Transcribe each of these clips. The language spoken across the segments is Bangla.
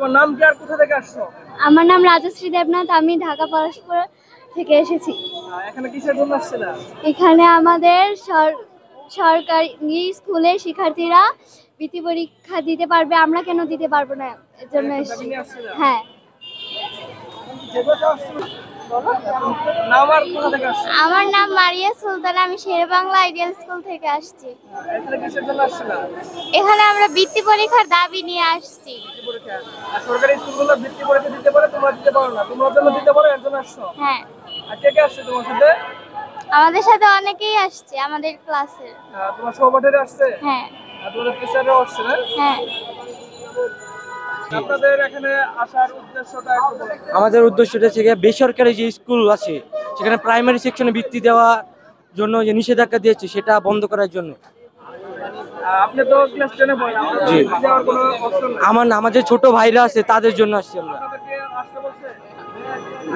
তোমার নাম কি আর কোথা থেকে আসছো? আমার নাম রাজশ্রী দেবনাথ, আমি ঢাকা পরস্পর থেকে এসেছি। এখানে কিসের জন্য আসছিলা? এখানে আমাদের সরকারি স্কুলের শিক্ষার্থীরা বৃত্তি পরীক্ষা দিতে পারবে, আমরা কেন দিতে পারবো না, এর জন্য এসেছি। হ্যাঁ। নাম আর কোথা থেকে আসছো? আমার নাম মারিয়া সুলতানা, আমি শেরেবাংলা আইডিয়াল স্কুল থেকে আসছি। এখানে কিসের জন্য আসছিলা? এখানে আমরা বৃত্তি পরীক্ষার দাবি নিয়ে আসছি। আর সরকারি স্কুলগুলো বৃত্তি পরীক্ষা দিতে পারে, তোমরা দিতে পারো না, তোমরা জন্য দিতে পারো, এর জন্য আসছো? হ্যাঁ। আর কে কে আসছে তোমার সাথে? আমাদের সাথে অনেকেই আসছে আমাদের ক্লাসের। তোমার সহপাঠীরা আসছে? হ্যাঁ। আর তোমাদের টিচাররাও আসছে না? হ্যাঁ। আপনাদের এখানে আসার উদ্দেশ্যটা একটু বলুন। আমাদের উদ্দেশ্যটা থেকে বেসরকারি যে স্কুল আছে সেখানে প্রাইমারি সেকশনে বৃত্তি দেওয়ার জন্য যে নিষেধাজ্ঞা দিয়েছে সেটা বন্ধ করার জন্য। আপনি তো ক্লাস 10 এ পড়েন, জি। যাওয়ার কোনো অপশন নেই। আমাদের ছোট ভাইরা আছে তাদের জন্য আসছি আমরা। আপনাদেরকে আসতে বলছে?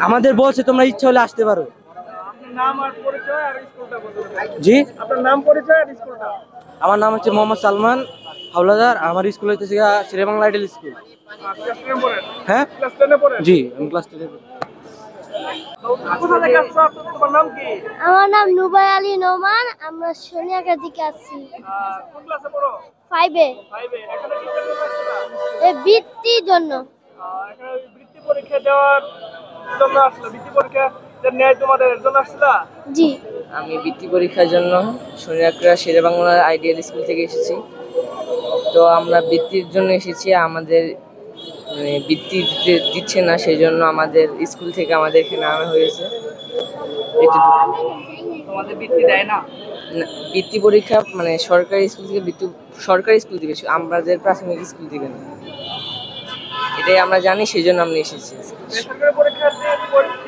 আমাদের বলছে তোমরা ইচ্ছা হলে আসতে পারো। আপনার নাম আর পরিচয় আর স্কুলটা বলুন। জি, আপনার নাম পরিচয় আর স্কুলটা। আমার নাম হচ্ছে মোহাম্মদ সালমান হাওলাদার, আমার স্কুল হচ্ছে শেরেবাংলা আইডিয়াল স্কুল। ক্লাস 10 এ পড়েন? হ্যাঁ ক্লাস 10 এ পড়েন? জি, আমি ক্লাস 10 কোথা থেকে আসছো? তোমার নাম কি? আমার নাম নুবাই আলী নোমান, আমরা সোনিয়াগার দিকে আসছি। কোন ক্লাসে পড়ো? 5 এ। 5 এ। এখানে কি জন্য আসছিলা? এই বৃত্তির জন্য। এখানে বৃত্তি পরীক্ষা দেওয়ার জন্য আসলে বৃত্তি পরীক্ষা যে নেয় তোমাদের এর জন্য আসছিলা? জি। আমি বৃত্তি পরীক্ষার জন্য সোনিয়াকড়া শেরেবাংলা আইডিয়াল স্কুল থেকে এসেছি। তো আমরা বৃত্তির জন্য এসেছি, আমাদের বৃত্তি দিচ্ছে না, সেই জন্য আমাদের স্কুল থেকে আমাদের এখানে আনা হয়েছে। তোমাদের বৃত্তি দেয় না? বৃত্তি পরীক্ষা মানে সরকারি স্কুল থেকে সরকারি স্কুল থেকে, আমাদের প্রাথমিক স্কুল থেকে না, এটাই আমরা জানি, সেই জন্য আমরা এসেছি। বেসরকারি পরীক্ষার্থী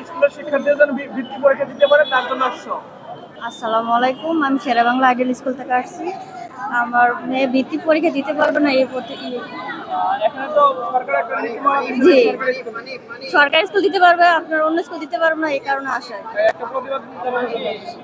স্কুলের শিক্ষার্থীদের জন্য বৃত্তি পরীক্ষা দিতে পারে, তার জন্য আসছো? আসসালামু আলাইকুম, আমি শেরেবাংলা আইডিয়াল স্কুল থেকে আসছি। আমার মেয়ে বৃত্তি পরীক্ষা দিতে পারবে না এই এখানে তো সরকার একটা নীতিমালা দিয়েছে, জি। সরকারি স্কুল। সরকারি স্কুল দিতে পারবে, আপনার অন্য স্কুল দিতে পারবে না, এই কারণে আসা। একটা প্রতিবাদ জানানোর জন্য আসছি।